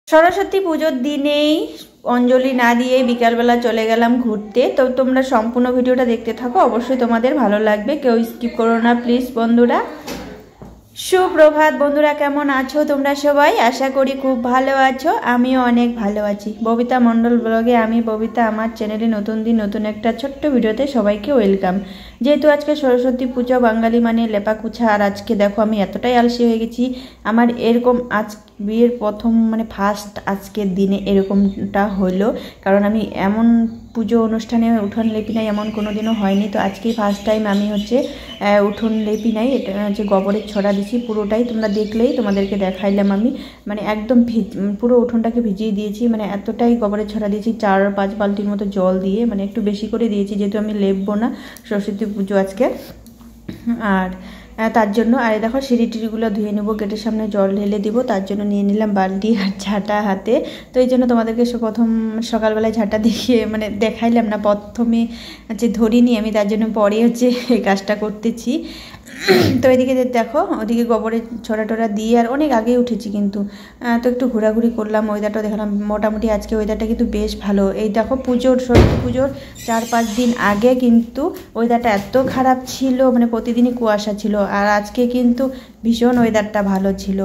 সরস্বতী পুজোর দিনেই অঞ্জলি না দিয়ে বিকালবেলা চলে গেলাম ঘুরতে। তো তোমরা সম্পূর্ণ ভিডিওটা দেখতে থাকো, অবশ্যই তোমাদের ভালো লাগবে, কেউ স্কিপ করো না প্লিজ বন্ধুরা। সুপ্রভাত বন্ধুরা, কেমন আছো তোমরা সবাই? আশা করি খুব ভালো আছো, আমিও অনেক ভালো আছি। ববিতা মণ্ডল ব্লগে আমি ববিতা, আমার চ্যানেলে নতুন দিন নতুন একটা ছোট্ট ভিডিওতে সবাইকে ওয়েলকাম। যেহেতু আজকে সরস্বতী পুজো, বাঙালি মানে লেপাকুছা, আর আজকে দেখো আমি এতটাই আলসি হয়ে গেছি। আমার এরকম আজ বিয়ের প্রথম মানে ফার্স্ট আজকের দিনে এরকমটা হলো, কারণ আমি এমন পুজো অনুষ্ঠানে উঠোন লেপি নাই, এমন কোনো দিনও হয়নি। তো আজকেই ফার্স্ট টাইম আমি উঠোন লেপি নাই, এটা হচ্ছে গোবরের ছড়া দিছি পুরোটাই, তোমরা দেখলেই তোমাদেরকে দেখাইলাম। আমি মানে একদম পুরো উঠোনটাকে ভিজিয়ে দিয়েছি, মানে এতটাই গোবরের ছড়া দিয়েছি, 4-5 বালতির মতো জল দিয়ে, মানে একটু বেশি করে দিয়েছি যেহেতু আমি লেপবো না সরস্বতী পুজো আজকে। আর তার জন্য আর দেখো সিঁড়ি টিড়িগুলো ধুয়ে নেবো, গেটের সামনে জল ঢেলে দিব, তার জন্য নিয়ে নিলাম বালতি আর ঝাঁটা হাতে। তো এই জন্য তোমাদেরকে প্রথম সকালবেলায় ঝাঁটা দেখিয়ে মানে দেখাইলাম না, প্রথমে ধরিনি আমি, তার জন্য পরে এই কাজটা করতেছি। তো এদিকে দেখো, ওদিকে গোবরের ছড়া টড়া দিয়ে আর অনেক আগে উঠেছি কিন্তু। তো একটু ঘোরাঘুরি করলাম, ওয়েদারটা দেখলাম মোটামুটি আজকে ওয়েদারটা কিন্তু বেশ ভালো। এই দেখো সরস্বতী পুজোর 4-5 দিন আগে কিন্তু ওয়েদারটা এত খারাপ ছিল, মানে প্রতিদিনই কুয়াশা ছিল, আর আজকে কিন্তু ভীষণ ওয়েদারটা ভালো ছিল।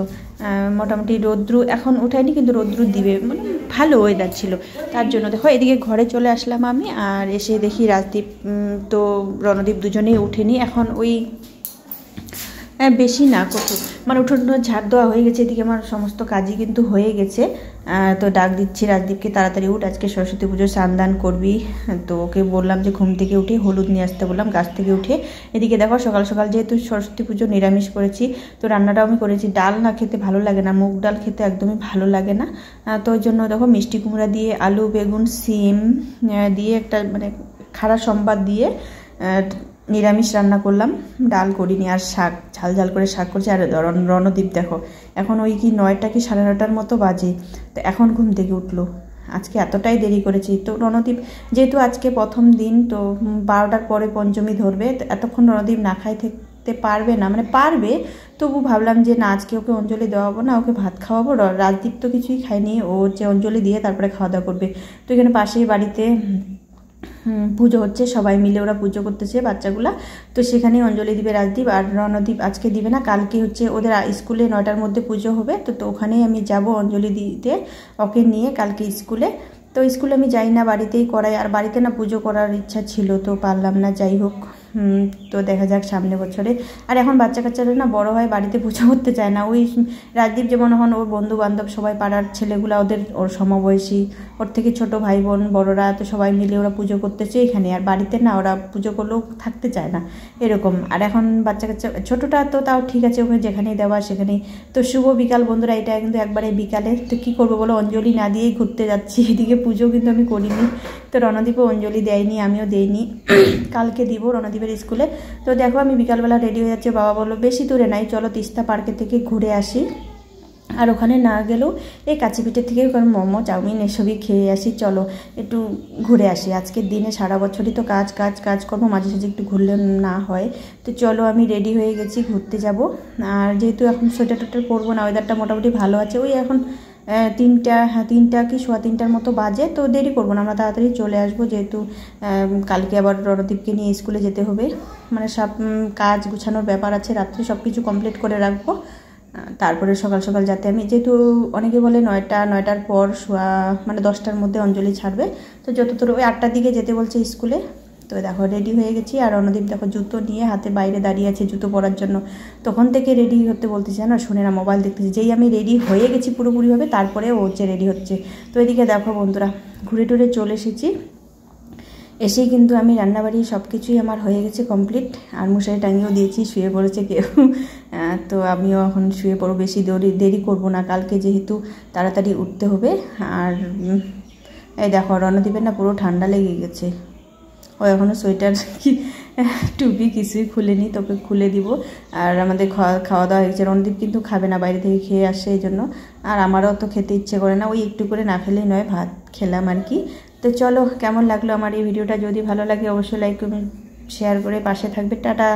মোটামুটি রৌদ্রু এখন উঠায়নি কিন্তু রৌদ্রু দিবে, মানে ভালো ওয়েদার ছিল। তার জন্য দেখো এদিকে ঘরে চলে আসলাম আমি, আর এসে দেখি রাজদীপ তো রণদীপ দুজনেই উঠেনি এখন। ওই বেশি না কত মানে উঠোন ঝাড় দেওয়া হয়ে গেছে, এদিকে আমার সমস্ত কাজই কিন্তু হয়ে গেছে। তো ডাক দিচ্ছি রাজদীপকে, তাড়াতাড়ি উঠ, আজকে সরস্বতী পুজোর স্নান করবি। তো ওকে বললাম যে ঘুম থেকে উঠে হলুদ নিয়ে আসতে বললাম গাছ থেকে উঠে। এদিকে দেখো সকাল সকাল যেহেতু সরস্বতী পুজো নিরামিষ করেছি, তো রান্নাটাও আমি করেছি। ডাল না খেতে ভালো লাগে না, মুগ ডাল খেতে একদমই ভালো লাগে না। তো ওই জন্য দেখো মিষ্টি কুমড়া দিয়ে আলু বেগুন সিম দিয়ে একটা মানে খাড়া সম্বাদ দিয়ে নিরামিষ রান্না করলাম, ডাল করিনি। আর শাক ঝাল ঝাল করে শাক করছি। আর রণদীপ দেখো এখন ওই কি 9টা কি 9:30 মতো বাজে, তো এখন ঘুম থেকে উঠলো। আজকে এতটাই দেরি করেছি। তো রণদীপ যেহেতু আজকে প্রথম দিন, তো 12টার পরে পঞ্চমী ধরবে, এতক্ষণ রণদীপ না খাই থাকতে পারবে না, মানে পারবে, তবু ভাবলাম যে না আজকে ওকে অঞ্জলি দেওয়াবো না, ওকে ভাত খাওয়াবো। রাজদীপ তো কিছুই খায়নি, ও অঞ্জলি দিয়ে তারপরে খাওয়া দাওয়া করবে। তো এখানে পাশেই বাড়িতে পুজো হচ্ছে, সবাই মিলে ওরা পুজো করতেছে বাচ্চাগুলা, তো সেখানে অঞ্জলি দিবে রাজদীপ। আর রণদীপ আজকে দিবে না, কালকে ওদের স্কুলে 9টার মধ্যে পুজো হবে, তো ওখানেই আমি যাব অঞ্জলি দিতে ওকে নিয়ে কালকে স্কুলে। তো স্কুলে আমি যাই না, বাড়িতেই করাই। আর বাড়িতে না পুজো করার ইচ্ছা ছিল, তো পারলাম না, যাই হোক। তো দেখা যাক সামনে বছরে। আর এখন বাচ্চা কাচ্চারা না বড় হয়, বাড়িতে পুজো করতে চায় না। ওই রাজদীপ যেমন এখন ওর বন্ধু বান্ধব সবাই, পাড়ার ছেলেগুলা ওর সমবয়সী, ওর থেকে ছোট ভাই বোন বড়রা, তো সবাই মিলে ওরা পুজো করতেছে এখানে। আর বাড়িতে না ওরা পুজো করলেও থাকতে চায় না এরকম। আর এখন বাচ্চা কাচ্চা ছোটোটা তো তাও ঠিক আছে, ওখানে যেখানেই দেওয়া সেখানেই। তো শুভ বিকাল বন্ধুরা, এটা কিন্তু একবারে বিকালে। তো কী করবো বলো, অঞ্জলি না দিয়েই ঘুরতে যাচ্ছি। এদিকে পুজো কিন্তু আমি করিনি, তো রণদীপও অঞ্জলি দেয়নি, আমিও দেইনি, কালকে দিব রণদীপের স্কুলে। তো দেখো আমি বিকালবেলা রেডি হয়ে যাচ্ছে, বাবা বললো বেশি দূরে নাই, চলো তিস্তা পার্কে থেকে ঘুরে আসি। আর ওখানে না গেলেও এই কাছিপিঠের থেকে মোমো চাউমিন এসবই খেয়ে আসি, চলো একটু ঘুরে আসি। আজকের দিনে সারা বছরই তো কাজ কাজ কাজ করবো, মাঝে সাঝে একটু ঘুরলে না হয়। তো চলো আমি রেডি হয়ে গেছি, ঘুরতে যাব। আর যেহেতু এখন সোয়েটার টোয়েটার পরবো না, ওয়েদারটা মোটামুটি ভালো আছে, ওই এখন 3টা কি 3:15 মতো বাজে, তো দেরি করবো না, আমরা তাড়াতাড়ি চলে আসবো। যেহেতু কালকে আবার রণদীপকে নিয়ে স্কুলে যেতে হবে, মানে সব কাজ গুছানোর ব্যাপার আছে, রাত্রে সব কিছু কমপ্লিট করে রাখবো। তারপরে সকাল সকাল যাতে আমি, যেহেতু অনেকে বলে 9টার পর মানে 10টার মধ্যে অঞ্জলি ছাড়বে, তো যতদূর ওই 8টার দিকে যেতে বলছে স্কুলে। তো দেখো রেডি হয়ে গেছি। আর রণদীপ দেখো জুতো নিয়ে হাতে বাইরে দাঁড়িয়ে আছে জুতো পরার জন্য, তখন থেকে রেডি হতে বলতেছে না, শোনে না, মোবাইল দেখতেছে। যেই আমি রেডি হয়ে গেছি পুরোপুরিভাবে, তারপরে ও রেডি হচ্ছে। তো এদিকে দেখো বন্ধুরা, ঘুরে টুরে চলে এসেছি। এসেই কিন্তু আমি রান্নাবাড়ি সব কিছুই আমার হয়ে গেছে কমপ্লিট। আর মশারি টাঙিয়েও দিয়েছি, শুয়ে পড়েছে কেউ। তো আমিও এখন শুয়ে পড়ব, বেশি দেরি করব না, কালকে যেহেতু তাড়াতাড়ি উঠতে হবে। আর এই দেখো রণদীপের না পুরো ঠান্ডা লেগে গেছে, ও এখনও সোয়েটার কি টুপি কিছুই খুলেনি, তোকে খুলে দিব। আর আমাদের খাওয়া দাওয়া হয়েছে, রণদীপ কিন্তু খাবে না, বাইরে থেকে খেয়ে আসে এই জন্য। আর আমারও তো খেতে ইচ্ছে করে না, ওই একটু করে না খেলেই নয়, ভাত খেলাম আর কি। তো চলো, কেমন লাগলো আমার এই ভিডিওটা? যদি ভালো লাগে অবশ্যই লাইক কমেন্ট শেয়ার করে পাশে থাকবে। টাটা।